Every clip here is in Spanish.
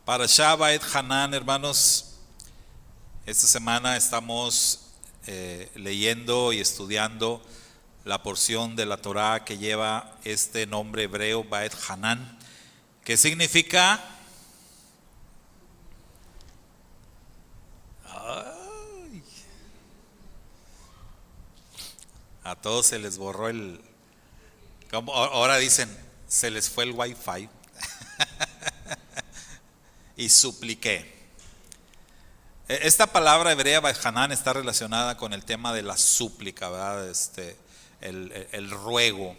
Parashá Ba'et Hanan, hermanos. Esta semana estamos leyendo y estudiando la porción de la Torá que lleva este nombre hebreo, Ba'et Hanan, que significa a todos se les borró ahora dicen, se les fue el wifi y supliqué. Esta palabra hebrea Ba'et Hanan está relacionada con el tema de la súplica, ¿verdad? El ruego.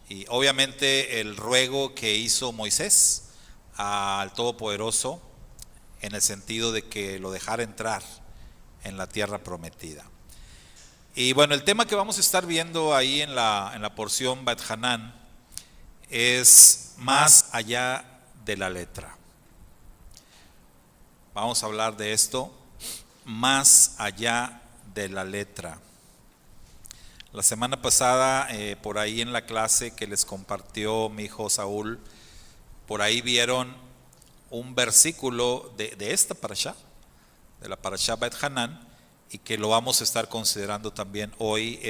Y obviamente el ruego que hizo Moisés al Todopoderoso, en el sentido de que lo dejara entrar en la tierra prometida. Y bueno, el tema que vamos a estar viendo ahí en la porción Ba'et Hanan es más allá de la letra. Vamos a hablar de esto, más allá de la letra. La semana pasada, por ahí en la clase que les compartió mi hijo Saúl, por ahí vieron un versículo de esta parashá, de la parashá Ba'et Hanan, y que lo vamos a estar considerando también hoy.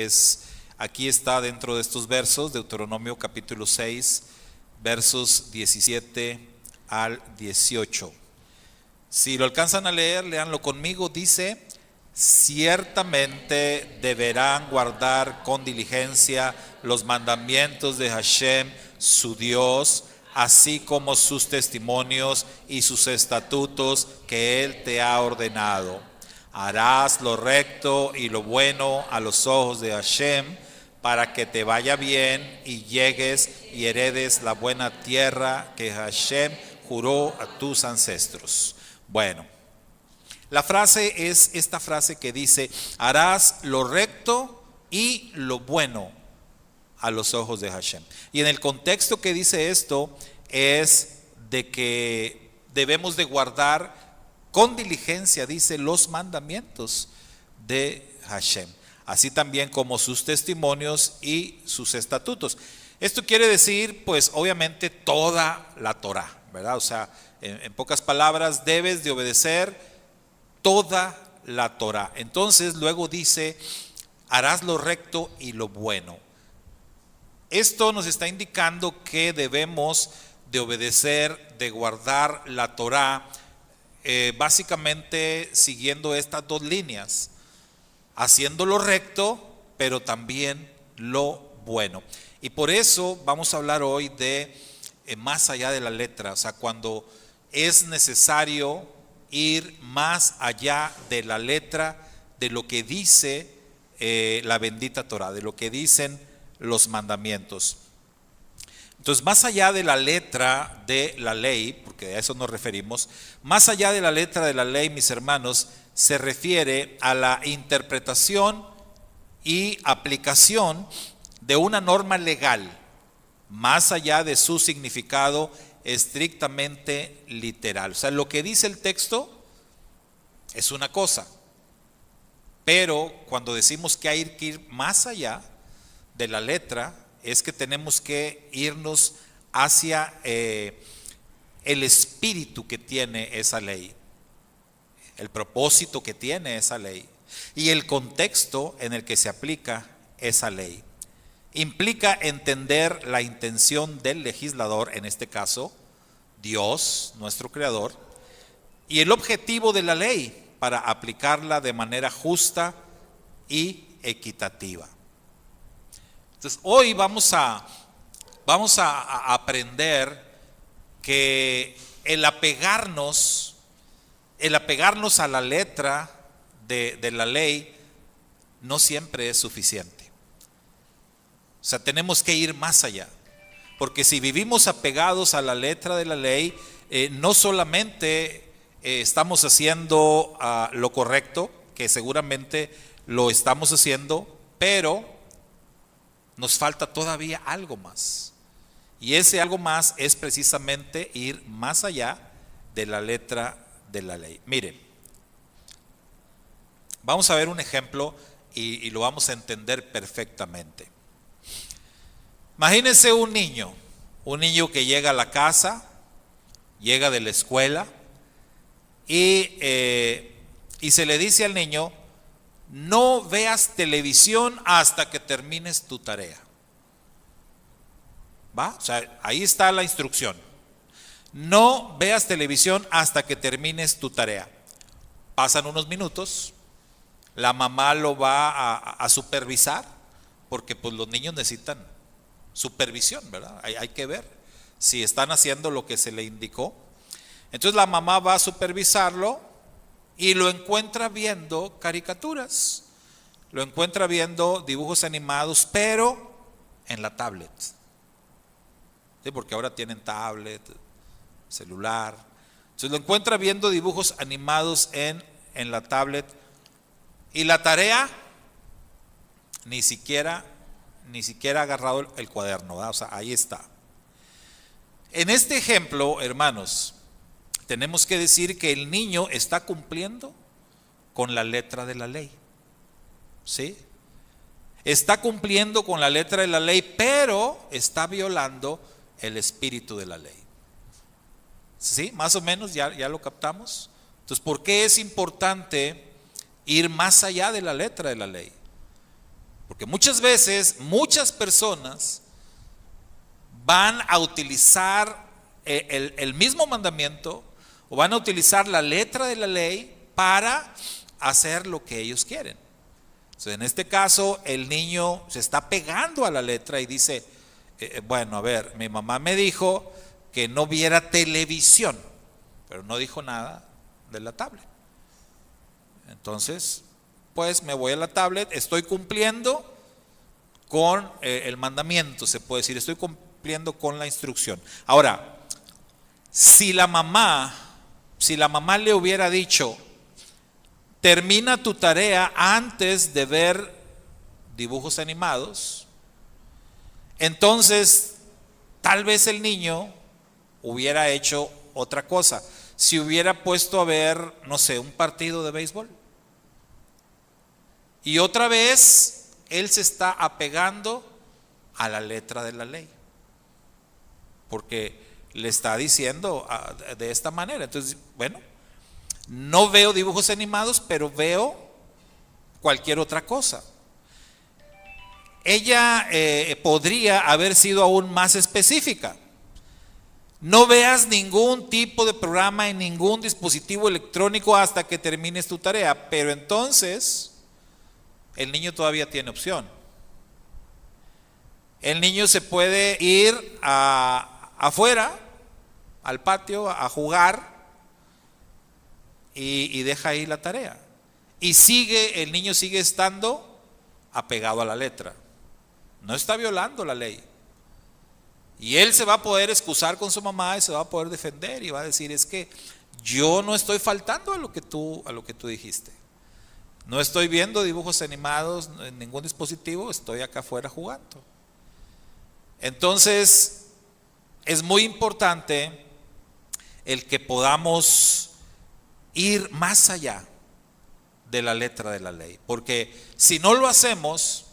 Aquí está dentro de estos versos, Deuteronomio capítulo 6, versos 17 al 18. Si lo alcanzan a leer, léanlo conmigo. Dice: ciertamente deberán guardar con diligencia los mandamientos de Hashem, su Dios, así como sus testimonios y sus estatutos que Él te ha ordenado. Harás lo recto y lo bueno a los ojos de Hashem, para que te vaya bien y llegues y heredes la buena tierra que Hashem juró a tus ancestros. Bueno, la frase es esta frase que dice: harás lo recto y lo bueno a los ojos de Hashem. Y en el contexto que dice esto es de que debemos de guardar con diligencia, dice, los mandamientos de Hashem, así también como sus testimonios y sus estatutos. Esto quiere decir, pues obviamente, toda la Torá, ¿verdad? O sea, en pocas palabras, debes de obedecer toda la Torá. Entonces luego dice: harás lo recto y lo bueno. Esto nos está indicando que debemos de obedecer, de guardar la Torá, básicamente siguiendo estas dos líneas, haciendo lo recto, pero también lo bueno. Y por eso vamos a hablar hoy de más allá de la letra, o sea, cuando es necesario ir más allá de la letra, de lo que dice la bendita Torá, de lo que dicen los mandamientos. Entonces, más allá de la letra de la ley, porque a eso nos referimos, más allá de la letra de la ley, mis hermanos, se refiere a la interpretación y aplicación de una norma legal, más allá de su significado estrictamente literal. O sea, lo que dice el texto es una cosa, pero cuando decimos que hay que ir más allá de la letra, es que tenemos que irnos hacia el espíritu que tiene esa ley, el propósito que tiene esa ley y el contexto en el que se aplica esa ley. Implica entender la intención del legislador, en este caso, Dios, nuestro creador, y el objetivo de la ley para aplicarla de manera justa y equitativa. Entonces, hoy vamos a aprender que el apegarnos a la letra de la ley no siempre es suficiente. O sea, tenemos que ir más allá, porque si vivimos apegados a la letra de la ley, no solamente estamos haciendo lo correcto, que seguramente lo estamos haciendo, pero nos falta todavía algo más. Y ese algo más es precisamente ir más allá de la letra de la ley. Miren, vamos a ver un ejemplo y lo vamos a entender perfectamente. Imagínense un niño que llega a la casa, llega de la escuela, y se le dice al niño: no veas televisión hasta que termines tu tarea. ¿Va? O sea, ahí está la instrucción. No veas televisión hasta que termines tu tarea. Pasan unos minutos, la mamá lo va a supervisar, porque pues los niños necesitan supervisión, ¿verdad? Hay que ver si están haciendo lo que se le indicó. Entonces la mamá va a supervisarlo y lo encuentra viendo caricaturas, lo encuentra viendo dibujos animados, pero en la tablet. Sí, porque ahora tienen tablet, celular. Entonces lo encuentra viendo dibujos animados en la tablet, y la tarea ni siquiera ha agarrado el cuaderno, ¿verdad? O sea, ahí está. En este ejemplo, hermanos, tenemos que decir que el niño está cumpliendo con la letra de la ley. ¿Sí? Está cumpliendo con la letra de la ley, pero está violando el espíritu de la ley. ¿Sí? Más o menos ya lo captamos. Entonces, ¿por qué es importante ir más allá de la letra de la ley? Porque muchas veces, muchas personas van a utilizar el mismo mandamiento, o van a utilizar la letra de la ley para hacer lo que ellos quieren. Entonces, en este caso, el niño se está pegando a la letra y dice: bueno, a ver, mi mamá me dijo que no viera televisión, pero no dijo nada de la tablet. Entonces, pues me voy a la tablet, estoy cumpliendo con el mandamiento, se puede decir, estoy cumpliendo con la instrucción. Ahora, si la mamá le hubiera dicho: termina tu tarea antes de ver dibujos animados, entonces tal vez el niño hubiera hecho otra cosa. Si hubiera puesto a ver, no sé, un partido de béisbol, y otra vez él se está apegando a la letra de la ley, porque le está diciendo de esta manera. Entonces, bueno, no veo dibujos animados, pero veo cualquier otra cosa. Ella podría haber sido aún más específica: no veas ningún tipo de programa en ningún dispositivo electrónico hasta que termines tu tarea. Pero entonces el niño todavía tiene opción. El niño se puede ir afuera, al patio, a jugar, y deja ahí la tarea. Y el niño sigue estando apegado a la letra. No está violando la ley. Y él se va a poder excusar con su mamá y se va a poder defender y va a decir: es que yo no estoy faltando a lo que tú dijiste. No estoy viendo dibujos animados en ningún dispositivo, estoy acá afuera jugando. Entonces, es muy importante el que podamos ir más allá de la letra de la ley, porque si no lo hacemos,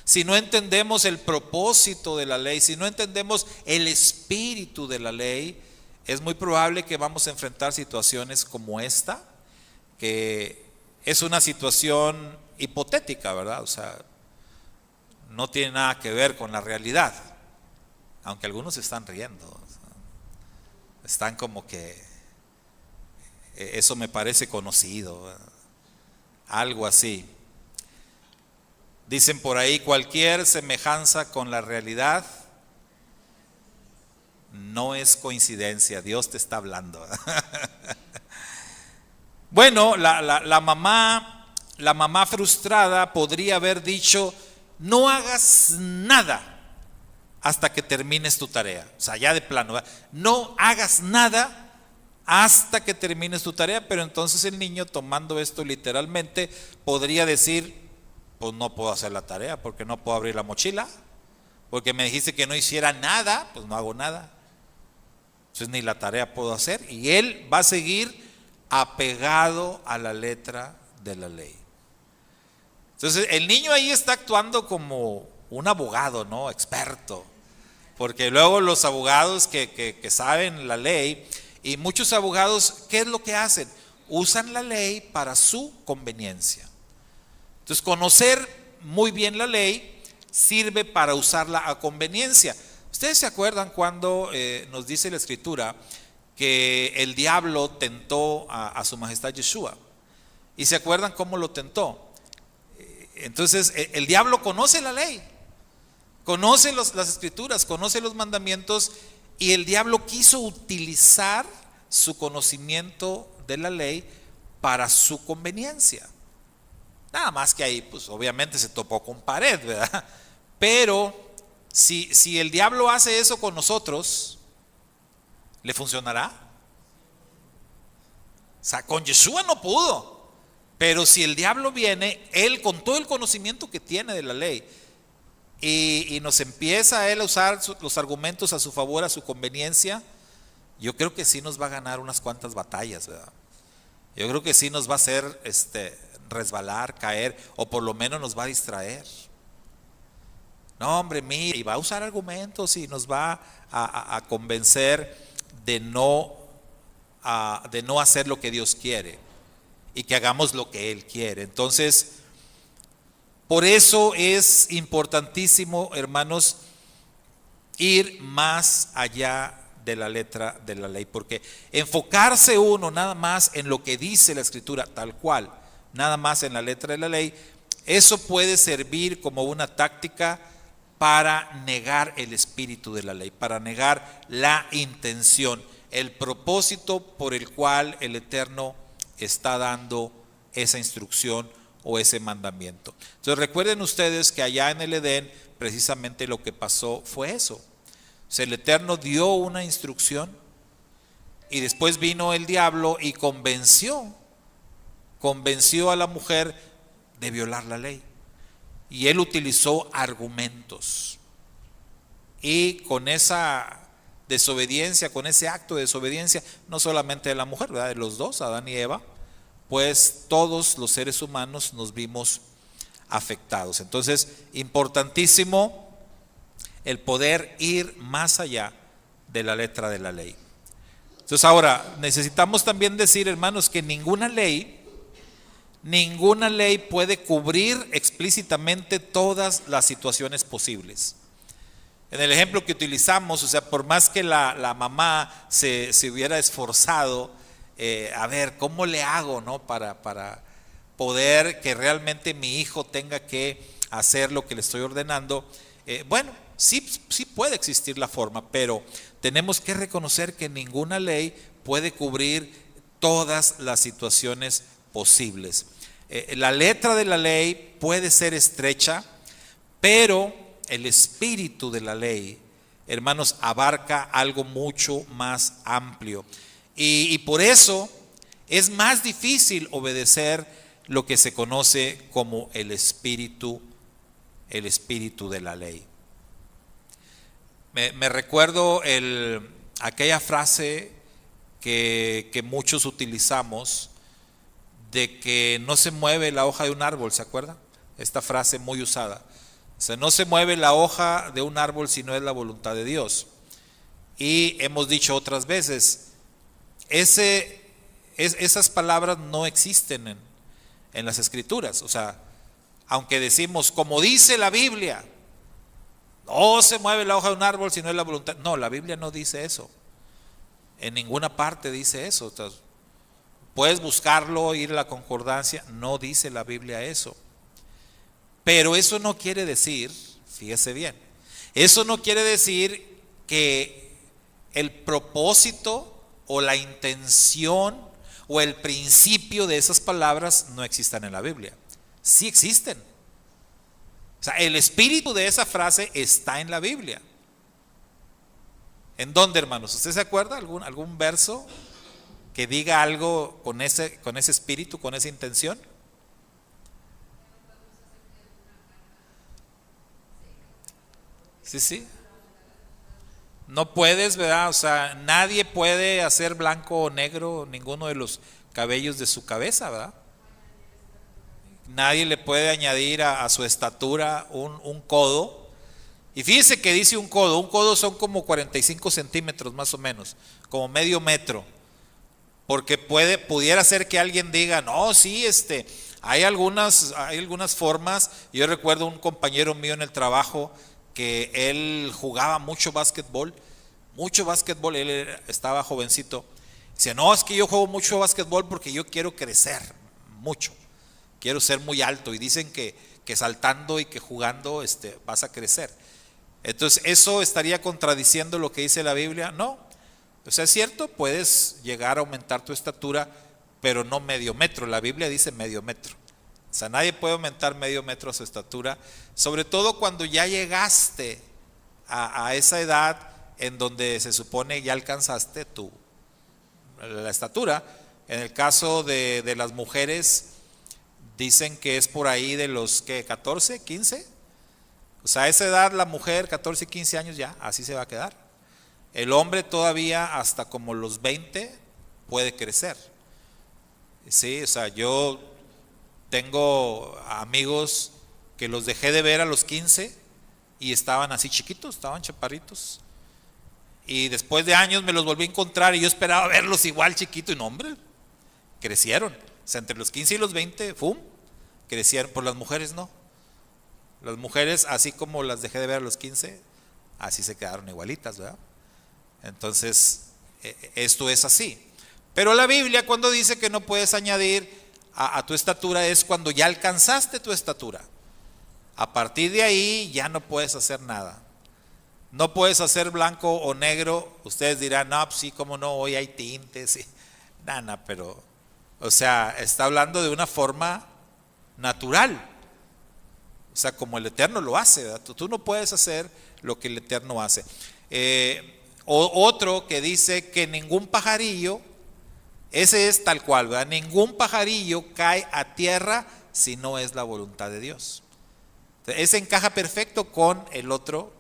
si no entendemos el propósito de la ley, si no entendemos el espíritu de la ley, es muy probable que vamos a enfrentar situaciones como esta, que es una situación hipotética, ¿verdad? O sea, no tiene nada que ver con la realidad, aunque algunos se están riendo, o sea, están como que eso me parece conocido, ¿verdad? Algo así. Dicen por ahí: cualquier semejanza con la realidad no es coincidencia, Dios te está hablando. Bueno, la mamá frustrada podría haber dicho: no hagas nada hasta que termines tu tarea. O sea, ya de plano, ¿verdad? No hagas nada hasta que termines tu tarea. Pero entonces el niño, tomando esto literalmente, podría decir: pues no puedo hacer la tarea porque no puedo abrir la mochila, porque me dijiste que no hiciera nada, pues no hago nada, entonces ni la tarea puedo hacer. Y él va a seguir apegado a la letra de la ley. Entonces el niño ahí está actuando como un abogado, ¿no? Experto, porque luego los abogados que saben la ley, y muchos abogados, ¿qué es lo que hacen? usan la ley para su conveniencia. Entonces, conocer muy bien la ley sirve para usarla a conveniencia. ¿Ustedes se acuerdan cuando nos dice la Escritura que el diablo tentó a su majestad Yeshua? ¿Y se acuerdan cómo lo tentó? Entonces, el diablo conoce la ley, conoce las Escrituras, conoce los mandamientos, y el diablo quiso utilizar su conocimiento de la ley para su conveniencia. Nada más que ahí, pues obviamente se topó con pared, ¿verdad? Pero si el diablo hace eso con nosotros, ¿le funcionará? O sea, con Yeshua no pudo. Pero si el diablo viene, él con todo el conocimiento que tiene de la ley, y nos empieza a él a usar los argumentos a su favor, a su conveniencia, yo creo que sí nos va a ganar unas cuantas batallas, ¿verdad? Yo creo que sí nos va a hacer resbalar, caer, o por lo menos nos va a distraer. No, hombre, mira, y va a usar argumentos y nos va a convencer de no hacer lo que Dios quiere y que hagamos lo que Él quiere. Entonces, por eso es importantísimo, hermanos, ir más allá de la letra de la ley, porque enfocarse uno nada más en lo que dice la Escritura tal cual, nada más en la letra de la ley, eso puede servir como una táctica para negar el espíritu de la ley, para negar la intención, el propósito por el cual el Eterno está dando esa instrucción o ese mandamiento. Entonces recuerden ustedes que allá en el Edén precisamente lo que pasó fue eso. O sea, el Eterno dio una instrucción y después vino el diablo y convenció a la mujer de violar la ley. Y él utilizó argumentos. Y con esa desobediencia, con ese acto de desobediencia, no solamente de la mujer, ¿verdad?, de los dos, Adán y Eva, pues todos los seres humanos nos vimos afectados. Entonces, importantísimo el poder ir más allá de la letra de la ley. Entonces ahora, necesitamos también decir, hermanos, que ninguna ley puede cubrir explícitamente todas las situaciones posibles. En el ejemplo que utilizamos, o sea, por más que la mamá se hubiera esforzado, a ver, ¿cómo le hago, no? Para poder que realmente mi hijo tenga que hacer lo que le estoy ordenando. Bueno, sí puede existir la forma, pero tenemos que reconocer que ninguna ley puede cubrir todas las situaciones posibles. La letra de la ley puede ser estrecha, pero el espíritu de la ley, hermanos, abarca algo mucho más amplio. Y por eso es más difícil obedecer lo que se conoce como el espíritu de la ley. Me recuerdo aquella frase que muchos utilizamos de que no se mueve la hoja de un árbol, ¿se acuerdan? Esta frase muy usada. O sea, no se mueve la hoja de un árbol si no es la voluntad de Dios. Y hemos dicho otras veces, esas palabras no existen en las Escrituras. O sea, aunque decimos, como dice la Biblia, no se mueve la hoja de un árbol si no es la voluntad. No, la Biblia no dice eso. En ninguna parte dice eso. Entonces, puedes buscarlo, ir a la concordancia, no dice la Biblia eso. Pero eso no quiere decir, fíjese bien, eso no quiere decir que el propósito o la intención o el principio de esas palabras no existan en la Biblia. Sí existen. O sea, el espíritu de esa frase está en la Biblia. ¿En dónde, hermanos? ¿Usted se acuerda algún verso que diga algo con ese espíritu, con esa intención? Sí. No puedes, ¿verdad? O sea, nadie puede hacer blanco o negro ninguno de los cabellos de su cabeza, ¿verdad? Nadie le puede añadir a su estatura un codo. Y fíjese que dice un codo son como 45 centímetros más o menos, como medio metro. Porque pudiera ser que alguien diga, no, sí, hay algunas formas. Yo recuerdo un compañero mío en el trabajo que él jugaba mucho básquetbol, estaba jovencito. Dice, no, es que yo juego mucho básquetbol porque yo quiero crecer mucho, quiero ser muy alto. Y dicen que saltando y que jugando vas a crecer. Entonces, ¿eso estaría contradiciendo lo que dice la Biblia? No. O sea, es cierto, puedes llegar a aumentar tu estatura, pero no medio metro. La Biblia dice medio metro. O sea, nadie puede aumentar medio metro su estatura, sobre todo cuando ya llegaste a esa edad en donde se supone ya alcanzaste la estatura. En el caso de las mujeres, dicen que es por ahí de los 14, 15. O sea, a esa edad la mujer, 14, 15 años ya, así se va a quedar. El hombre todavía hasta como los 20 puede crecer. Sí, o sea, yo tengo amigos que los dejé de ver a los 15 y estaban así chiquitos, estaban chaparritos. Y después de años me los volví a encontrar y yo esperaba verlos igual chiquito y no, hombre, crecieron. O sea, entre los 15 y los 20, ¡fum!, crecieron. Por las mujeres no. Las mujeres, así como las dejé de ver a los 15, así se quedaron igualitas, ¿verdad? Entonces, esto es así. Pero la Biblia, cuando dice que no puedes añadir a tu estatura, es cuando ya alcanzaste tu estatura. A partir de ahí ya no puedes hacer nada. No puedes hacer blanco o negro. Ustedes dirán, no, pues sí, cómo no, hoy hay tintes. Sí. Nada, pero, o sea, está hablando de una forma natural. O sea, como el Eterno lo hace, ¿verdad? Tú no puedes hacer lo que el Eterno hace. Otro que dice que ningún pajarillo, ese es tal cual, ¿verdad? Ningún pajarillo cae a tierra si no es la voluntad de Dios. Ese encaja perfecto con el otro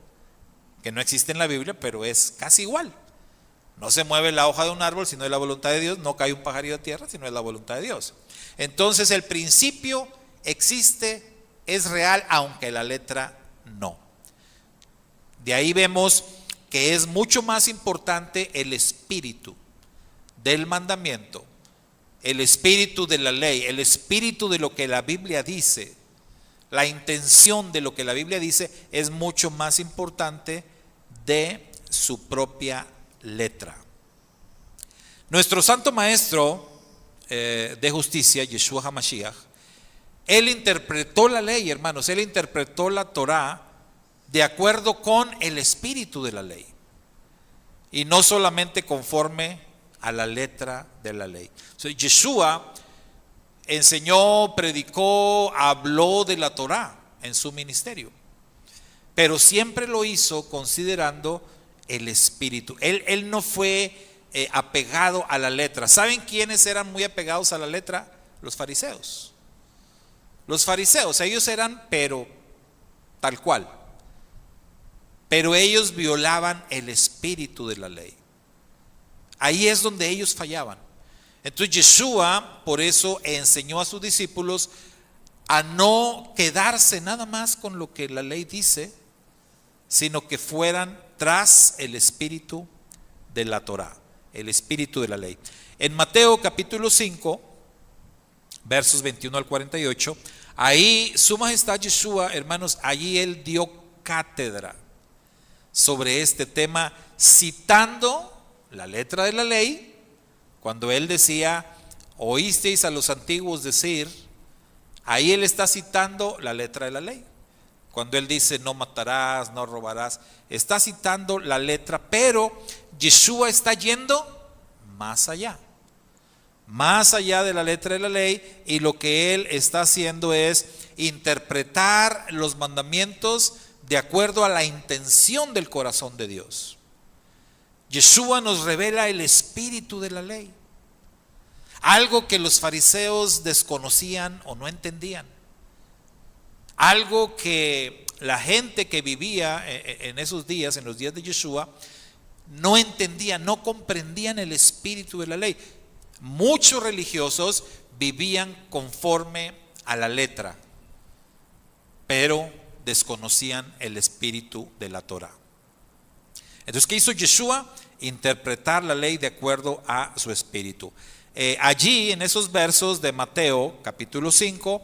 que no existe en la Biblia, pero es casi igual. No se mueve la hoja de un árbol si no es la voluntad de Dios, no cae un pajarillo a tierra si no es la voluntad de Dios. Entonces el principio existe, es real, aunque la letra no. De ahí vemos que es mucho más importante el espíritu del mandamiento, el espíritu de la ley, el espíritu de lo que la Biblia dice, la intención de lo que la Biblia dice es mucho más importante de su propia letra. Nuestro santo maestro de justicia, Yeshua HaMashiach, él interpretó la ley, hermanos, él interpretó la Torá de acuerdo con el espíritu de la ley y no solamente conforme a la letra de la ley. O sea, Yeshua enseñó, predicó, habló de la Torá en su ministerio, pero siempre lo hizo considerando el espíritu. Él no fue apegado a la letra. ¿Saben quiénes eran muy apegados a la letra? Los fariseos. Los fariseos, ellos eran, pero tal cual. Pero ellos violaban el espíritu de la ley. Ahí es donde ellos fallaban. Entonces Yeshua por eso enseñó a sus discípulos a no quedarse nada más con lo que la ley dice, sino que fueran tras el espíritu de la Torá, el espíritu de la ley. En Mateo capítulo 5, versos 21 al 48, ahí su majestad Yeshua, hermanos, allí él dio cátedra sobre este tema, citando la letra de la ley, cuando él decía, oísteis a los antiguos decir, ahí él está citando la letra de la ley. Cuando él dice, no matarás, no robarás, está citando la letra, pero Yeshua está yendo más allá de la letra de la ley, y lo que él está haciendo es interpretar los mandamientos de acuerdo a la intención del corazón de Dios. Yeshua nos revela el espíritu de la ley, algo que los fariseos desconocían o no entendían, algo que la gente que vivía en esos días, en los días de Yeshua, no entendían, no comprendían el espíritu de la ley. Muchos religiosos vivían conforme a la letra, pero desconocían el espíritu de la Torá. Entonces, ¿qué hizo Yeshua? Interpretar la ley de acuerdo a su espíritu. Allí, en esos versos de Mateo, capítulo 5,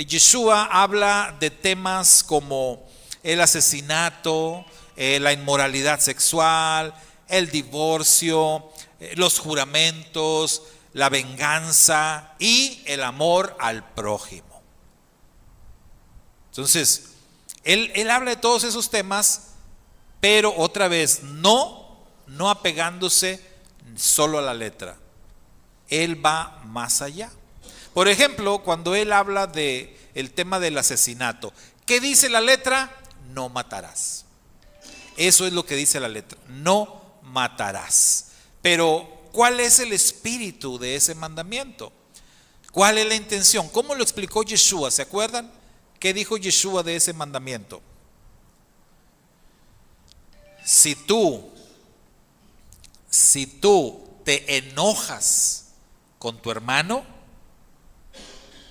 Yeshua habla de temas como el asesinato, la inmoralidad sexual, el divorcio, los juramentos, la venganza y el amor al prójimo. Entonces, él habla de todos esos temas, pero otra vez, no apegándose solo a la letra. Él va más allá. Por ejemplo, cuando él habla de el tema del asesinato, ¿qué dice la letra? No matarás. Eso es lo que dice la letra, no matarás. Pero, ¿cuál es el espíritu de ese mandamiento? ¿Cuál es la intención? ¿Cómo lo explicó Yeshua? ¿Se acuerdan? ¿Qué dijo Yeshua de ese mandamiento? Si tú te enojas con tu hermano,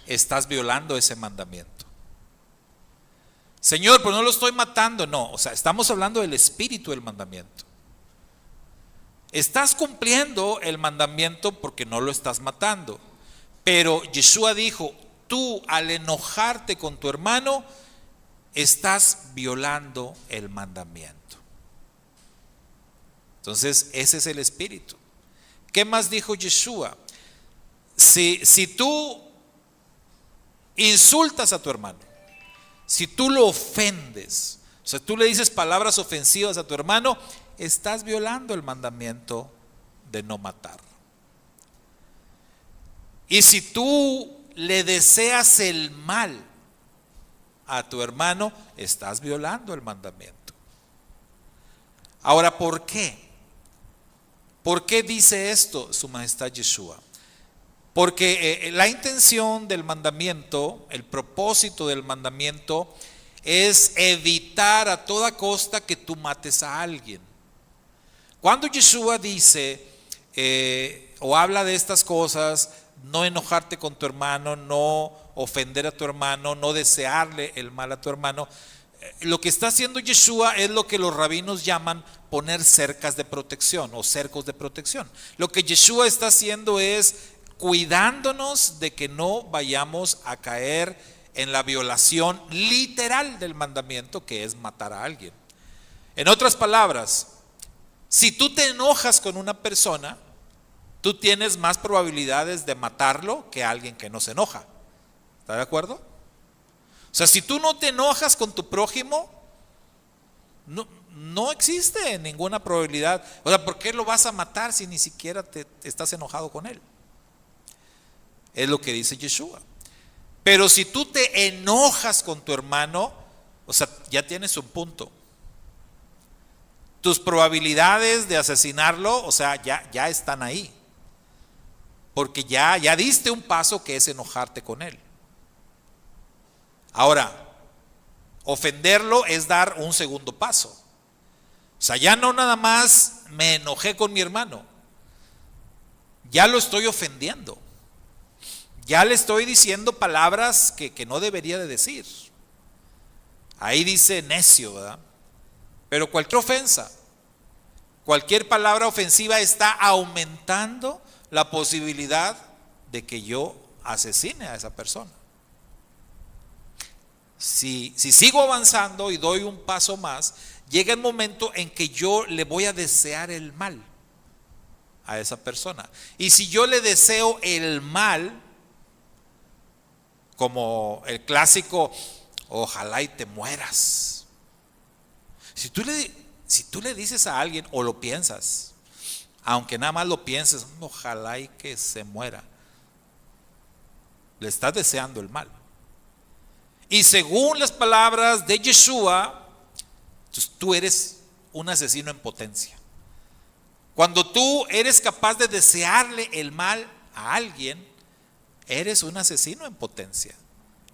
estás violando ese mandamiento. Señor, pero no lo estoy matando. No, o sea, estamos hablando del espíritu del mandamiento. Estás cumpliendo el mandamiento porque no lo estás matando. Pero Yeshua dijo, tú al enojarte con tu hermano, estás violando el mandamiento. Entonces, ese es el espíritu. ¿Qué más dijo Yeshua? Si tú insultas a tu hermano, si tú lo ofendes, o sea, tú le dices palabras ofensivas a tu hermano, estás violando el mandamiento de no matar. Y si tú le deseas el mal a tu hermano, estás violando el mandamiento. Ahora, ¿por qué? ¿Por qué dice esto Su Majestad Yeshua? Porque la intención del mandamiento, el propósito del mandamiento es evitar a toda costa que tú mates a alguien. Cuando Yeshua dice o habla de estas cosas, no enojarte con tu hermano, no ofender a tu hermano, no desearle el mal a tu hermano, lo que está haciendo Yeshua es lo que los rabinos llaman poner cercas de protección o cercos de protección. Lo que Yeshua está haciendo es cuidándonos de que no vayamos a caer en la violación literal del mandamiento, que es matar a alguien. En otras palabras, si tú te enojas con una persona, tú tienes más probabilidades de matarlo que alguien que no se enoja. ¿Está de acuerdo? O sea, si tú no te enojas con tu prójimo, no existe ninguna probabilidad. O sea, ¿por qué lo vas a matar si ni siquiera te estás enojado con él? Es lo que dice Yeshua. Pero si tú te enojas con tu hermano, o sea, ya tienes un punto. Tus probabilidades de asesinarlo, o sea, ya están ahí. Porque ya diste un paso que es enojarte con él. Ahora, ofenderlo es dar un segundo paso. O sea, ya no nada más me enojé con mi hermano, ya lo estoy ofendiendo. Ya le estoy diciendo palabras que no debería de decir. Ahí dice necio, ¿verdad? Pero cualquier ofensa, cualquier palabra ofensiva está aumentando la posibilidad de que yo asesine a esa persona. Si sigo avanzando y doy un paso más, llega el momento en que yo le voy a desear el mal a esa persona. Y si yo le deseo el mal, como el clásico, ojalá y te mueras. Si tú le dices a alguien o lo piensas, aunque nada más lo pienses, ojalá y que se muera, le estás deseando el mal. Y según las palabras de Yeshua, tú eres un asesino en potencia. Cuando tú eres capaz de desearle el mal a alguien, eres un asesino en potencia.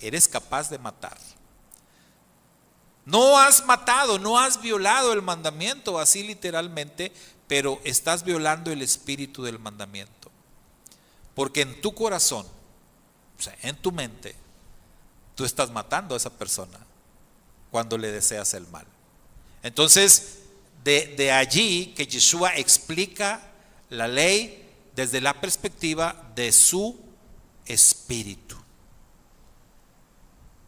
Eres capaz de matar. No has matado, no has violado el mandamiento, así literalmente, pero estás violando el espíritu del mandamiento. Porque en tu corazón, o sea, en tu mente, tú estás matando a esa persona cuando le deseas el mal. Entonces, De allí que Yeshua explica la ley desde la perspectiva de su espíritu.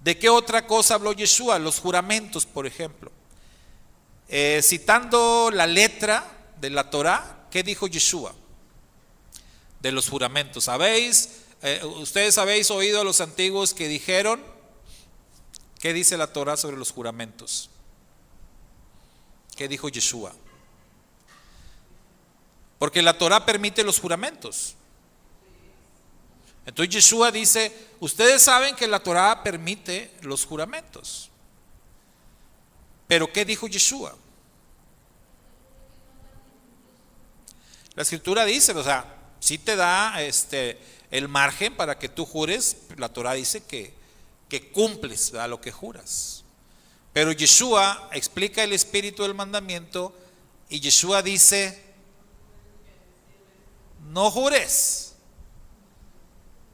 ¿De qué otra cosa habló Yeshua? Los juramentos, por ejemplo. Citando la letra de la Torá, ¿qué dijo Yeshua? De los juramentos. Ustedes habéis oído a los antiguos que dijeron, ¿qué dice la Torá sobre los juramentos? ¿Qué dijo Yeshua? Porque la Torá permite los juramentos. Entonces Yeshua dice, ustedes saben que la Torá permite los juramentos. Pero ¿qué dijo Yeshua? La escritura dice, o sea, sí te da el margen para que tú jures. La Torá dice que cumples a lo que juras. Pero Yeshua explica el espíritu del mandamiento y Yeshua dice, no jures.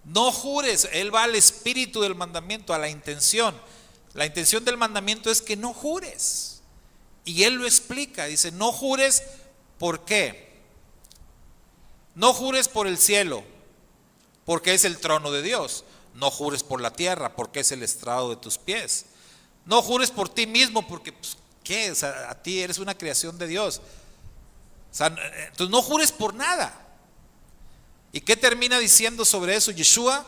No jures. Él va al espíritu del mandamiento, a la intención. La intención del mandamiento es que no jures. Y él lo explica, dice, no jures. ¿Por qué? No jures por el cielo, porque es el trono de Dios. No jures por la tierra, porque es el estrado de tus pies. No jures por ti mismo, porque pues, ¿qué? O sea, a ti eres una creación de Dios. O sea, entonces no jures por nada. ¿Y qué termina diciendo sobre eso Yeshua?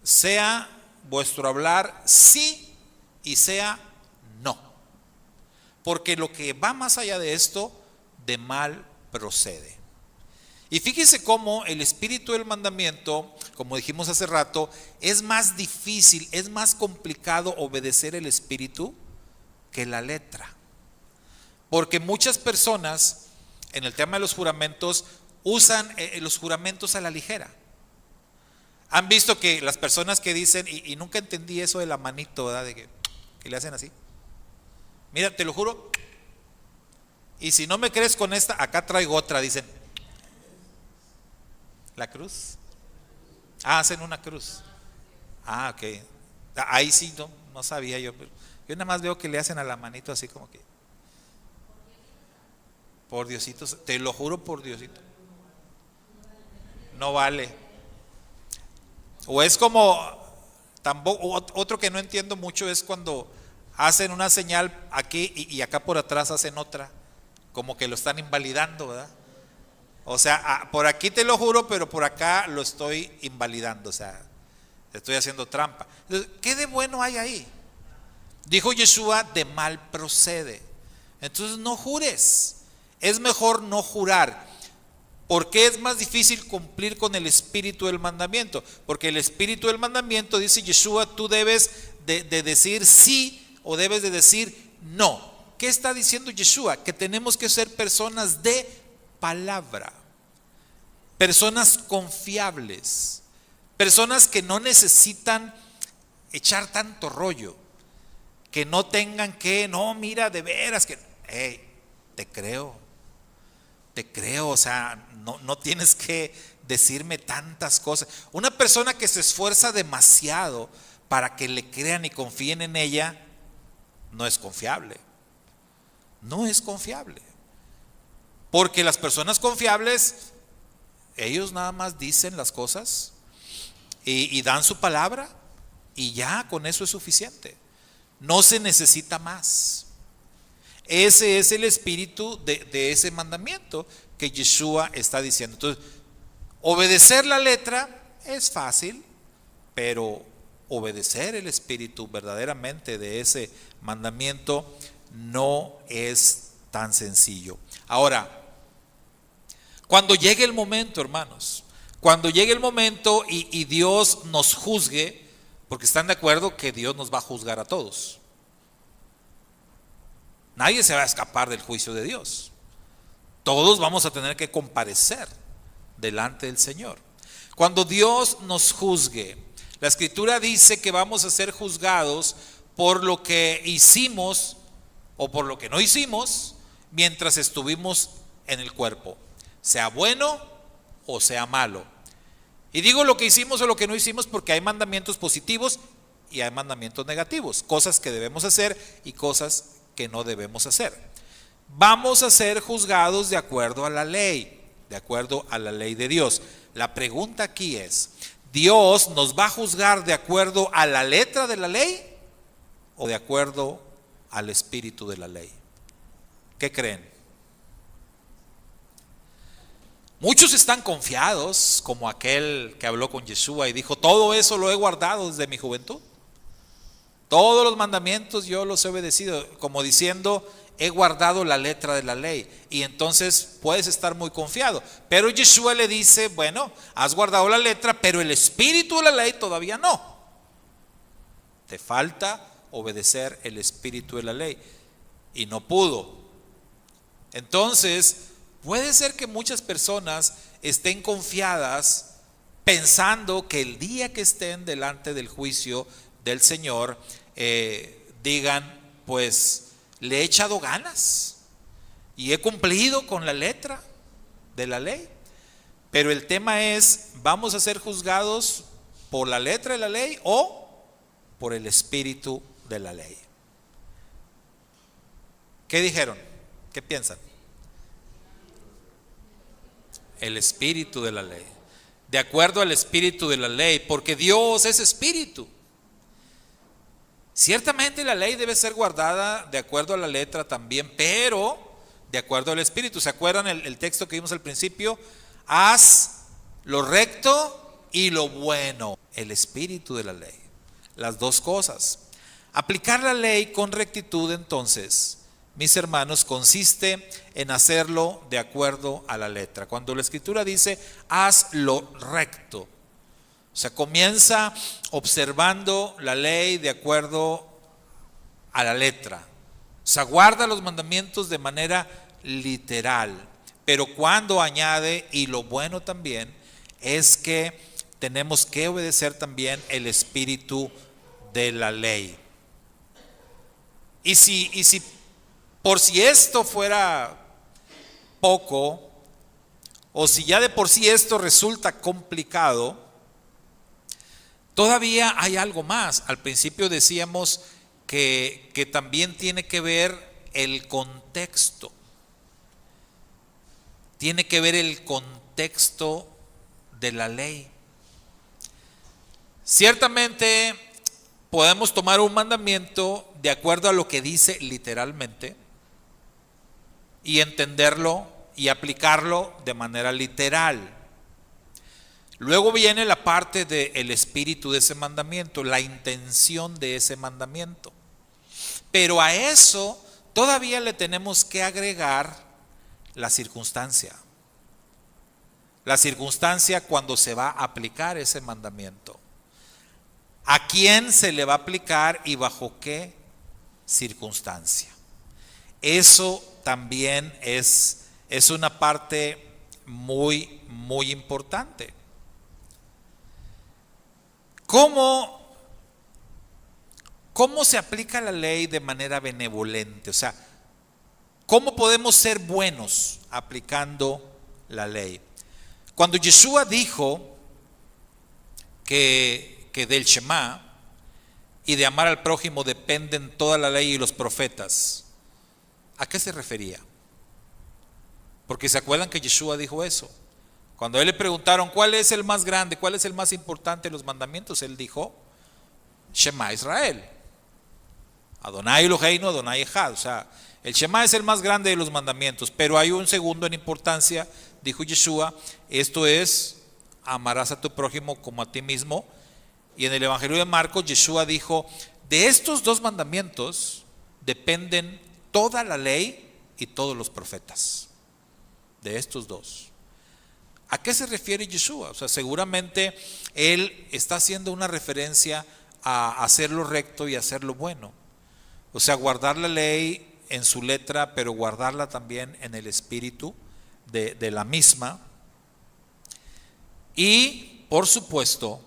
Sea vuestro hablar sí y sea no. Porque lo que va más allá de esto, de mal procede. Y fíjese cómo el espíritu del mandamiento, como dijimos hace rato, es más difícil, es más complicado obedecer el espíritu que la letra. Porque muchas personas en el tema de los juramentos usan los juramentos a la ligera. Han visto que las personas que dicen, y nunca entendí eso de la manito, ¿verdad? De que le hacen así. Mira, te lo juro. Y si no me crees con esta, acá traigo otra, dicen. ¿La cruz? Hacen una cruz. Ok. Ahí sí no sabía yo. Pero yo nada más veo que le hacen a la manito así como que. Por Diosito, te lo juro por Diosito. No vale. O es como, tampoco, otro que no entiendo mucho es cuando hacen una señal aquí y acá por atrás hacen otra. Como que lo están invalidando, ¿verdad? O sea, por aquí te lo juro, pero por acá lo estoy invalidando. O sea, estoy haciendo trampa. Entonces, ¿qué de bueno hay ahí? Dijo Yeshua, de mal procede. Entonces no jures. Es mejor no jurar. ¿Por qué es más difícil cumplir con el espíritu del mandamiento? Porque el espíritu del mandamiento, dice Yeshua, tú debes de decir sí o debes de decir no. ¿Qué está diciendo Yeshua? Que tenemos que ser personas de palabra, personas confiables, personas que no necesitan echar tanto rollo, que no tengan que, no, mira, de veras que, te creo, o sea, no tienes que decirme tantas cosas. Una persona que se esfuerza demasiado para que le crean y confíen en ella, no es confiable. No es confiable. Porque las personas confiables, ellos nada más dicen las cosas y dan su palabra y ya con eso es suficiente. No se necesita más. Ese es el espíritu de ese mandamiento que Yeshua está diciendo. Entonces, obedecer la letra es fácil, pero obedecer el espíritu verdaderamente de ese mandamiento no es tan sencillo. Ahora, cuando llegue el momento, hermanos, cuando llegue el momento y Dios nos juzgue, porque están de acuerdo que Dios nos va a juzgar a todos. Nadie se va a escapar del juicio de Dios. Todos vamos a tener que comparecer delante del Señor. Cuando Dios nos juzgue, la Escritura dice que vamos a ser juzgados por lo que hicimos o por lo que no hicimos mientras estuvimos en el cuerpo, sea bueno o sea malo. Y digo lo que hicimos o lo que no hicimos porque hay mandamientos positivos y hay mandamientos negativos, cosas que debemos hacer y cosas que no debemos hacer. vamos a ser juzgados de acuerdo a la ley, de acuerdo a la ley de Dios. La pregunta aquí es, ¿Dios nos va a juzgar de acuerdo a la letra de la ley o de acuerdo al espíritu de la ley? ¿Qué creen? Muchos están confiados, como aquel que habló con Yeshua y dijo, todo eso lo he guardado desde mi juventud. Todos los mandamientos yo los he obedecido, como diciendo, he guardado la letra de la ley. Y entonces puedes estar muy confiado. Pero Yeshua le dice, bueno, has guardado la letra, pero el espíritu de la ley todavía no. Te falta obedecer el espíritu de la ley. Y no pudo. Entonces, puede ser que muchas personas estén confiadas pensando que el día que estén delante del juicio del Señor, digan, pues le he echado ganas y he cumplido con la letra de la ley. Pero el tema es, ¿vamos a ser juzgados por la letra de la ley o por el espíritu de la ley? ¿Qué dijeron? ¿Qué piensan? El espíritu de la ley. De acuerdo al espíritu de la ley, porque Dios es espíritu. Ciertamente la ley debe ser guardada de acuerdo a la letra también, pero de acuerdo al espíritu. ¿Se acuerdan el texto que vimos al principio? Haz lo recto y lo bueno, el espíritu de la ley. Las dos cosas. Aplicar la ley con rectitud, entonces, mis hermanos, consiste en hacerlo de acuerdo a la letra. Cuando la Escritura dice, haz lo recto, o sea, comienza observando la ley de acuerdo a la letra. O sea, guarda los mandamientos de manera literal. Pero cuando añade, y lo bueno también, es que tenemos que obedecer también el espíritu de la ley. Y si por si esto fuera poco, o si ya de por sí esto resulta complicado, todavía hay algo más. Al principio decíamos que también tiene que ver el contexto. Tiene que ver el contexto de la ley. Ciertamente podemos tomar un mandamiento de acuerdo a lo que dice literalmente y entenderlo y aplicarlo de manera literal. Luego viene la parte del espíritu de ese mandamiento, la intención de ese mandamiento. Pero a eso todavía le tenemos que agregar la circunstancia. La circunstancia cuando se va a aplicar ese mandamiento. ¿A quién se le va a aplicar y bajo qué circunstancia? Eso también es una parte muy, muy importante. ¿Cómo se aplica la ley de manera benevolente? O sea, ¿cómo podemos ser buenos aplicando la ley? Cuando Yeshua dijo que del Shema y de amar al prójimo dependen toda la ley y los profetas, ¿a qué se refería? Porque se acuerdan que Yeshua dijo eso. Cuando a él le preguntaron cuál es el más grande, cuál es el más importante de los mandamientos, él dijo, Shema Israel, Adonai Eloheinu, Adonai Echad. O sea, el Shema es el más grande de los mandamientos, pero hay un segundo en importancia, dijo Yeshua, esto es, amarás a tu prójimo como a ti mismo. Y en el Evangelio de Marcos, Yeshua dijo, de estos dos mandamientos dependen toda la ley y todos los profetas. De estos dos. ¿A qué se refiere Yeshua? O sea, seguramente él está haciendo una referencia a hacer lo recto y hacer lo bueno. O sea, guardar la ley en su letra, pero guardarla también en el espíritu de la misma. Y, por supuesto,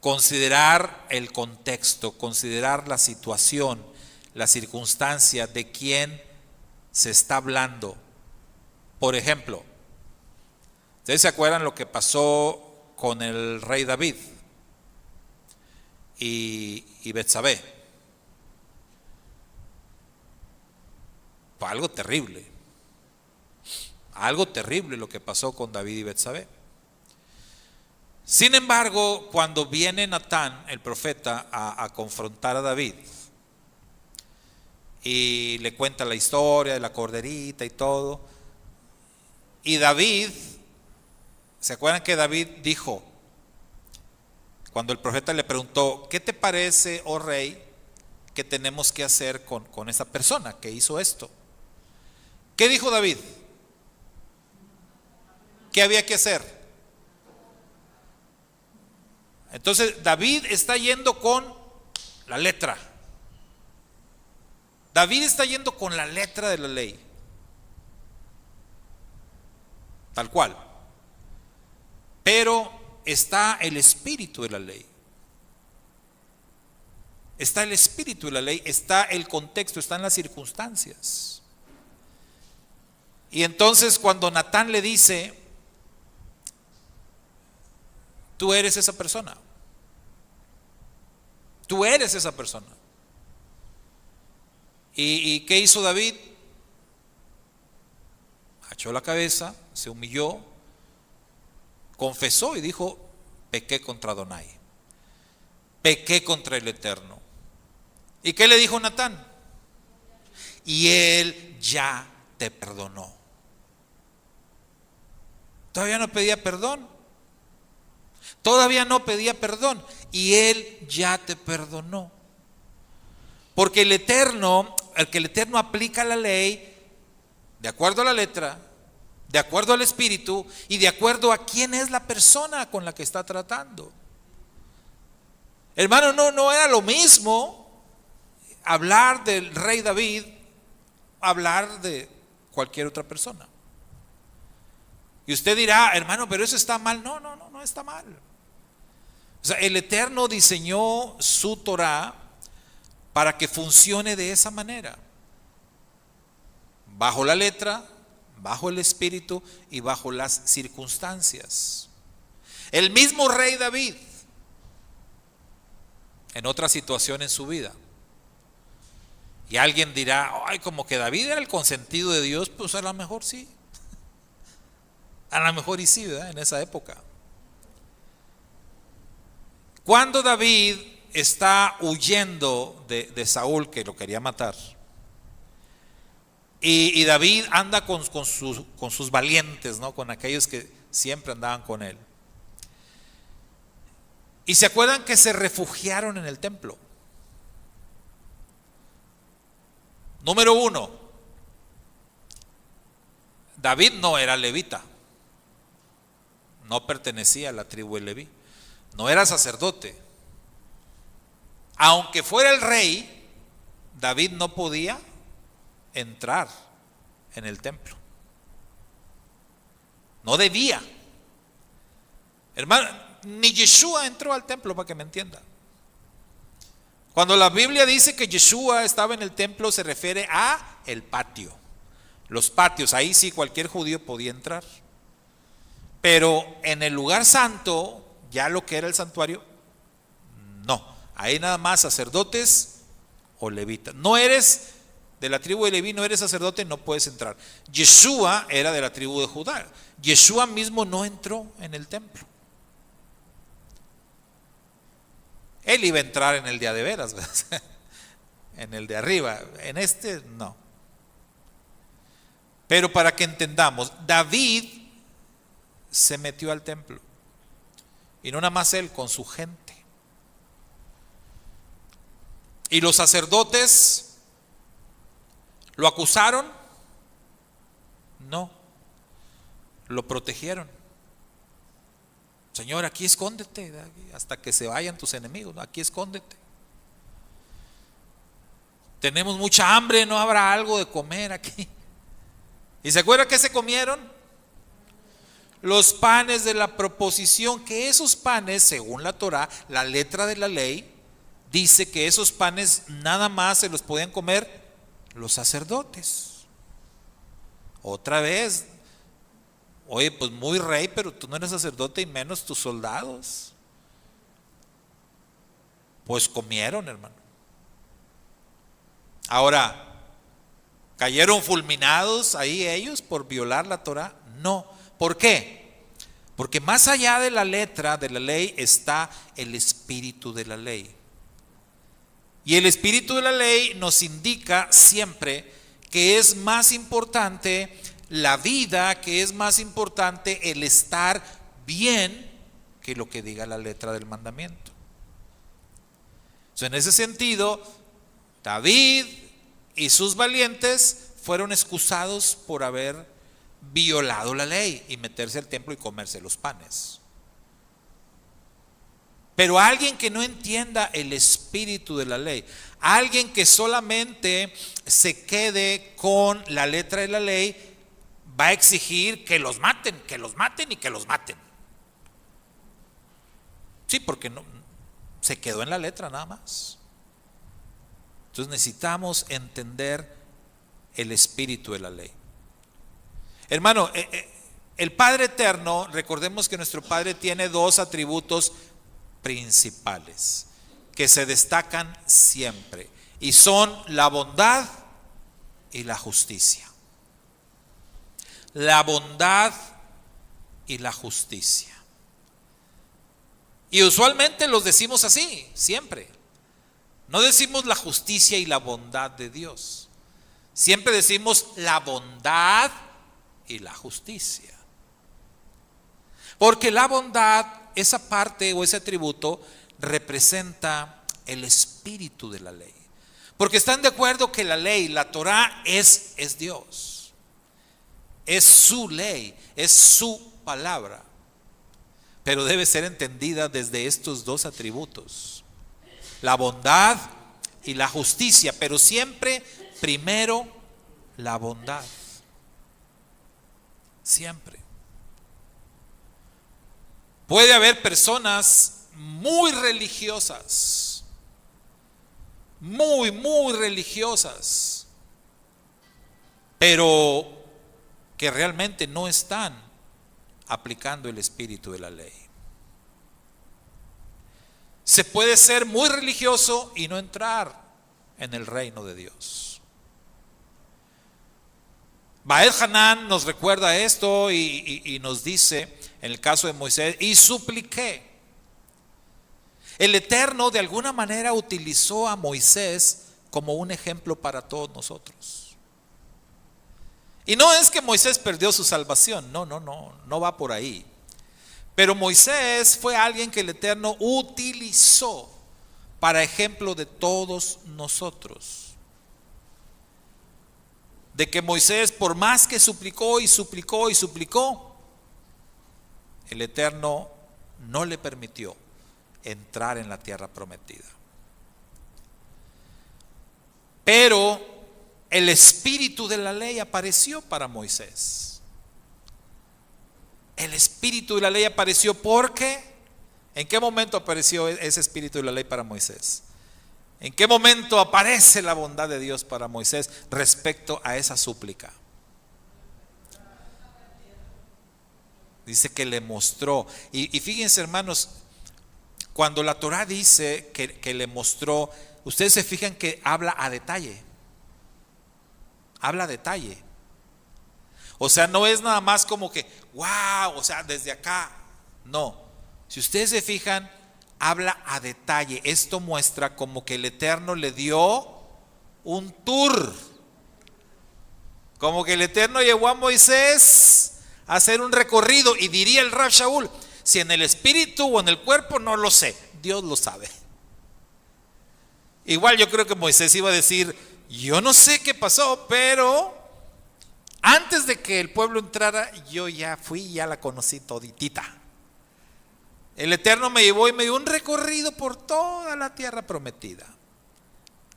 considerar el contexto, considerar la situación, la circunstancia de quién se está hablando. Por ejemplo, ¿ustedes se acuerdan lo que pasó con el rey David y Betsabé? Fue algo terrible. Algo terrible lo que pasó con David y Betsabé. Sin embargo, cuando viene Natán, el profeta, a confrontar a David y le cuenta la historia de la corderita y todo, y David, ¿se acuerdan que David dijo, cuando el profeta le preguntó, ¿qué te parece, oh rey, que tenemos que hacer con esa persona que hizo esto? ¿Qué dijo David? ¿Qué había que hacer? Entonces David está yendo con la letra. David está yendo con la letra de la ley. Tal cual. Pero está el espíritu de la ley. Está el espíritu de la ley, está el contexto, están las circunstancias. Y entonces cuando Natán le dice, tú eres esa persona. Tú eres esa persona. ¿Y qué hizo David? Agachó la cabeza, se humilló, confesó y dijo, pequé contra Adonai. Pequé contra el Eterno. ¿Y qué le dijo Natán? Y él ya te perdonó. Todavía no pedía perdón. Todavía no pedía perdón. Y él ya te perdonó. Porque el Eterno, el que el Eterno aplica la ley, de acuerdo a la letra, de acuerdo al espíritu y de acuerdo a quién es la persona con la que está tratando. Hermano, no era lo mismo hablar del rey David, hablar de cualquier otra persona. Y usted dirá, hermano, pero eso está mal. No está mal. O sea, el Eterno diseñó su Torah para que funcione de esa manera. Bajo la letra, bajo el espíritu y bajo las circunstancias. El mismo rey David, en otra situación en su vida. Y alguien dirá, ay, como que David era el consentido de Dios, pues a lo mejor sí. A lo mejor y sí, ¿verdad? En esa época. Cuando David está huyendo de Saúl, que lo quería matar, y David anda con sus valientes, ¿no? Con aquellos que siempre andaban con él. Y se acuerdan que se refugiaron en el templo. Número 1, David no era levita, no pertenecía a la tribu de Leví, no era sacerdote. Aunque fuera el rey, David no podía entrar en el templo. No debía. Hermano, ni Yeshua entró al templo, para que me entienda. Cuando la Biblia dice que Yeshua estaba en el templo, se refiere a el patio. Los patios, ahí sí cualquier judío podía entrar. Pero en el lugar santo, ya lo que era el santuario, no. Ahí nada más sacerdotes o levitas. No eres de la tribu de Leví, no eres sacerdote, no puedes entrar. Yeshua era de la tribu de Judá. Yeshua mismo no entró en el templo. Él iba a entrar en el día de veras, ¿verdad? En el de arriba, en este no. Pero para que entendamos, David se metió al templo. Y no nada más él, con su gente. Y los sacerdotes lo acusaron, no, lo protegieron. Señor, aquí escóndete hasta que se vayan tus enemigos, aquí escóndete. Tenemos mucha hambre, no habrá algo de comer aquí. ¿Y se acuerda que se comieron? Los panes de la proposición, que esos panes, según la Torah, la letra de la ley, dice que esos panes nada más se los podían comer los sacerdotes. Otra vez, oye, pues muy rey, pero tú no eres sacerdote y menos tus soldados. Pues comieron, hermano. Ahora, ¿Cayeron fulminados ahí ellos por violar la Torá? No. ¿Por qué? Porque más allá de la letra de la ley está el espíritu de la ley. Y el espíritu de la ley nos indica siempre que es más importante la vida, que es más importante el estar bien que lo que diga la letra del mandamiento. En ese sentido, David y sus valientes fueron excusados por haber violado la ley y meterse al templo y comerse los panes. Pero alguien que no entienda el espíritu de la ley, alguien que solamente se quede con la letra de la ley, va a exigir que los maten y que los maten. Sí, porque no, se quedó en la letra nada más. Entonces necesitamos entender el espíritu de la ley. Hermano, el Padre Eterno, recordemos que nuestro Padre tiene dos atributos principales que se destacan siempre, y son la bondad y la justicia. La bondad y la justicia. Y usualmente los decimos así, siempre. No decimos la justicia y la bondad de Dios. Siempre decimos la bondad y la justicia. Porque la bondad, esa parte o ese atributo, representa el espíritu de la ley. Porque están de acuerdo que la ley, la Torá, es Dios. Es su ley, es su palabra. Pero debe ser entendida desde estos dos atributos: la bondad y la justicia, pero siempre primero la bondad. Siempre. Puede haber personas muy religiosas, muy religiosas, pero que realmente no están aplicando el espíritu de la ley. Se puede ser muy religioso y no entrar en el reino de Dios. Baal Hanán nos recuerda esto y nos dice, en el caso de Moisés, y supliqué. El Eterno de alguna manera utilizó a Moisés como un ejemplo para todos nosotros. Y no es que Moisés perdió su salvación, no va por ahí. Pero Moisés fue alguien que el Eterno utilizó para ejemplo de todos nosotros. De que Moisés, por más que suplicó, el Eterno no le permitió entrar en la tierra prometida. Pero el espíritu de la ley apareció para Moisés. El espíritu de la ley apareció porque, ¿en qué momento apareció ese espíritu de la ley para Moisés? ¿En qué momento aparece la bondad de Dios para Moisés respecto a esa súplica? Dice que le mostró. Y fíjense, hermanos, cuando la Torá dice que le mostró, ustedes se fijan que habla a detalle. Habla a detalle. O sea, no es nada más como que, wow, o sea, desde acá. No. Si ustedes se fijan, habla a detalle. Esto muestra como que el Eterno le dio un tour. Como que el Eterno llevó a Moisés a hacer un recorrido. Y diría el Rav Shaul, si en el espíritu o en el cuerpo, no lo sé. Dios lo sabe. Igual yo creo que Moisés iba a decir, yo no sé qué pasó, pero antes de que el pueblo entrara, yo ya fui, ya la conocí toditita. El Eterno me llevó y me dio un recorrido por toda la tierra prometida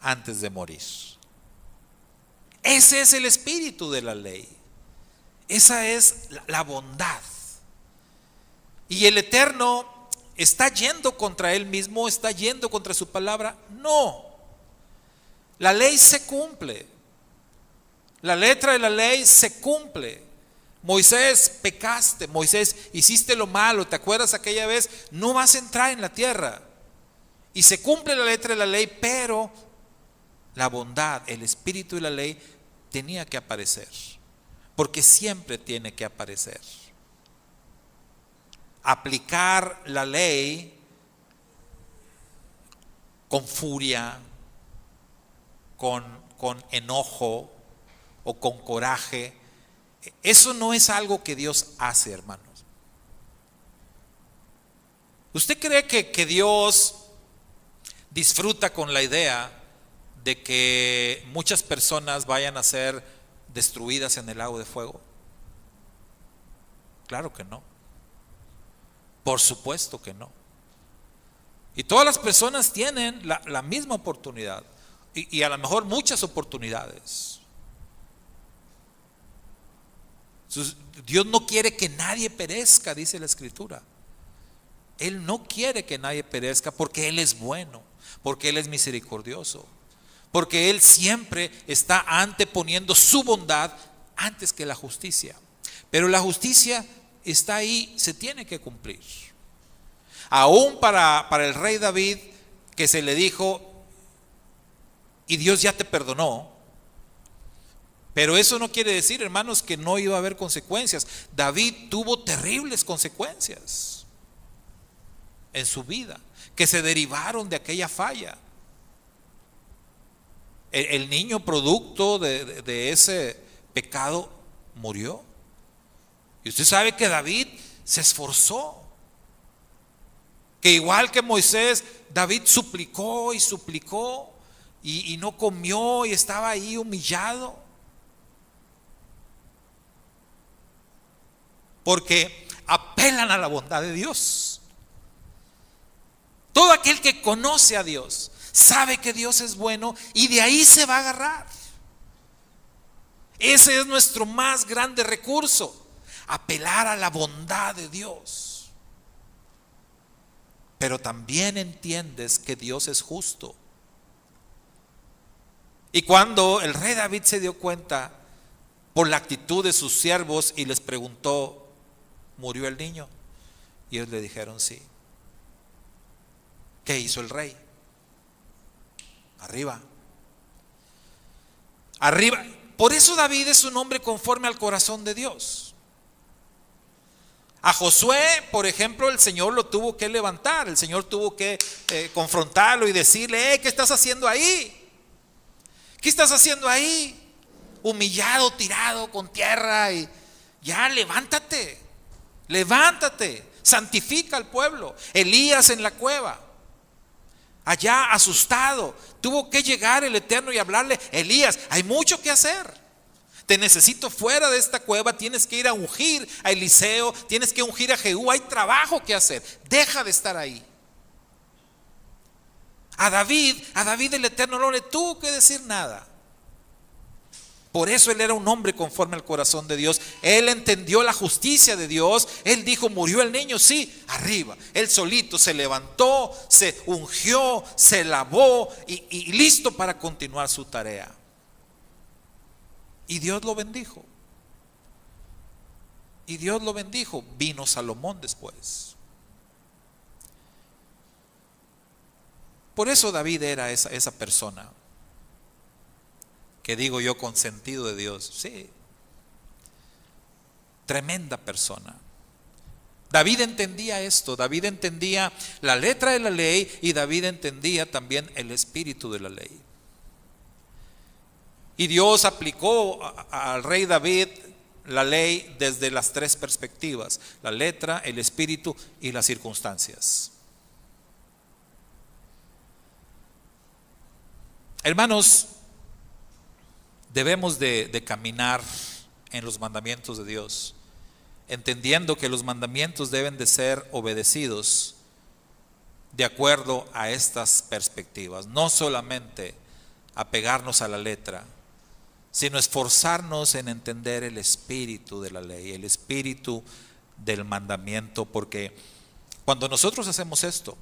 antes de morir. Ese es el espíritu de la ley. Esa es la bondad. Y el Eterno está yendo contra él mismo, está yendo contra su palabra. No. La ley se cumple. La letra de la ley se cumple. Moisés, pecaste. Moisés, hiciste lo malo. ¿Te acuerdas aquella vez? No vas a entrar en la tierra. Y se cumple la letra de la ley, pero la bondad, el espíritu de la ley tenía que aparecer, porque siempre tiene que aparecer. Aplicar la ley con furia, con enojo o con coraje, eso no es algo que Dios hace, hermanos. ¿Usted cree que Dios disfruta con la idea de que muchas personas vayan a ser destruidas en el lago de fuego? Claro que no. Por supuesto que no. Y todas las personas tienen la misma oportunidad, y a lo mejor muchas oportunidades. Dios no quiere que nadie perezca, dice la Escritura. Él no quiere que nadie perezca porque Él es bueno, porque Él es misericordioso, porque Él siempre está anteponiendo su bondad antes que la justicia. Pero la justicia está ahí, se tiene que cumplir. Aún para el rey David, que se le dijo, y Dios ya te perdonó. Pero eso no quiere decir, hermanos, que no iba a haber consecuencias. David tuvo terribles consecuencias en su vida, que se derivaron de aquella falla. El niño producto de ese pecado murió. Y usted sabe que David se esforzó, que igual que Moisés, David suplicó y suplicó y no comió y estaba ahí humillado, porque apelan a la bondad de Dios. Todo aquel que conoce a Dios sabe que Dios es bueno y de ahí se va a agarrar. Ese es nuestro más grande recurso, apelar a la bondad de Dios. Pero también entiendes que Dios es justo. Y cuando el rey David se dio cuenta por la actitud de sus siervos y les preguntó, ¿murió el niño? Y ellos le dijeron sí. ¿Qué hizo el rey? Arriba. Arriba. Por eso David es un hombre conforme al corazón de Dios. A Josué, por ejemplo, el Señor lo tuvo que levantar. El Señor tuvo que confrontarlo y decirle, ¿qué estás haciendo ahí? ¿Qué estás haciendo ahí? Humillado, tirado con tierra, y ya levántate, levántate, santifica al pueblo. Elías en la cueva, allá asustado, tuvo que llegar el Eterno y hablarle, Elías, hay mucho que hacer. Te necesito fuera de esta cueva, tienes que ir a ungir a Eliseo, tienes que ungir a Jehú, hay trabajo que hacer, deja de estar ahí. A David el Eterno no le tuvo que decir nada. Por eso él era un hombre conforme al corazón de Dios. Él entendió la justicia de Dios. Él dijo, murió el niño, sí, arriba. Él solito se levantó, se ungió, se lavó y listo para continuar su tarea. Y Dios lo bendijo. Y Dios lo bendijo. Vino Salomón después. Por eso David era esa persona que digo yo consentido de Dios. Sí, tremenda persona. David entendía esto. David entendía la letra de la ley y David entendía también el espíritu de la ley. Y Dios aplicó al rey David la ley desde las tres perspectivas: la letra, el espíritu y las circunstancias. Hermanos, debemos de caminar en los mandamientos de Dios, entendiendo que los mandamientos deben de ser obedecidos de acuerdo a estas perspectivas. No solamente apegarnos a la letra, sino esforzarnos en entender el espíritu de la ley, el espíritu del mandamiento, porque cuando nosotros hacemos esto,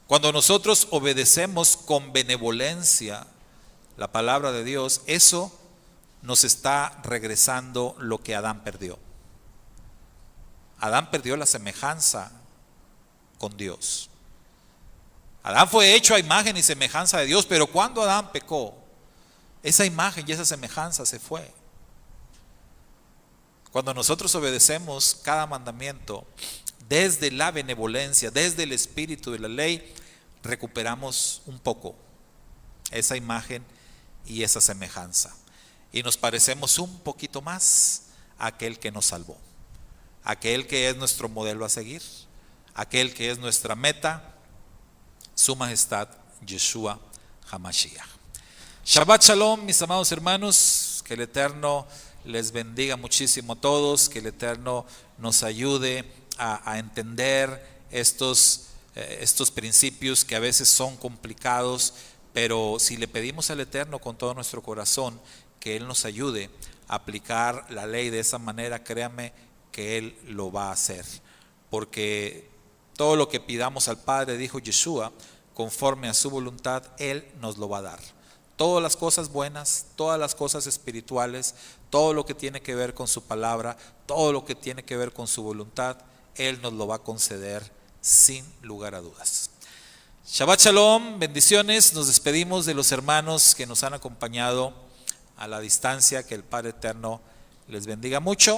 cuando nosotros obedecemos con benevolencia la palabra de Dios, eso nos está regresando lo que Adán perdió. Adán perdió la semejanza con Dios. Adán fue hecho a imagen y semejanza de Dios, pero cuando Adán pecó, esa imagen y esa semejanza se fue. Cuando nosotros obedecemos cada mandamiento desde la benevolencia, desde el espíritu de la ley, recuperamos un poco esa imagen y esa semejanza. Y nos parecemos un poquito más a aquel que nos salvó, aquel que es nuestro modelo a seguir, aquel que es nuestra meta, su majestad Yeshua HaMashiach. Shabbat Shalom, mis amados hermanos, que el Eterno les bendiga muchísimo a todos, que el Eterno nos ayude a entender estos principios que a veces son complicados, pero si le pedimos al Eterno con todo nuestro corazón que Él nos ayude a aplicar la ley de esa manera, créame que Él lo va a hacer, porque todo lo que pidamos al Padre, dijo Yeshua, conforme a su voluntad, Él nos lo va a dar. Todas las cosas buenas, todas las cosas espirituales, todo lo que tiene que ver con su palabra, todo lo que tiene que ver con su voluntad, Él nos lo va a conceder sin lugar a dudas. Shabbat Shalom, bendiciones. Nos despedimos de los hermanos que nos han acompañado a la distancia. Que el Padre Eterno les bendiga mucho.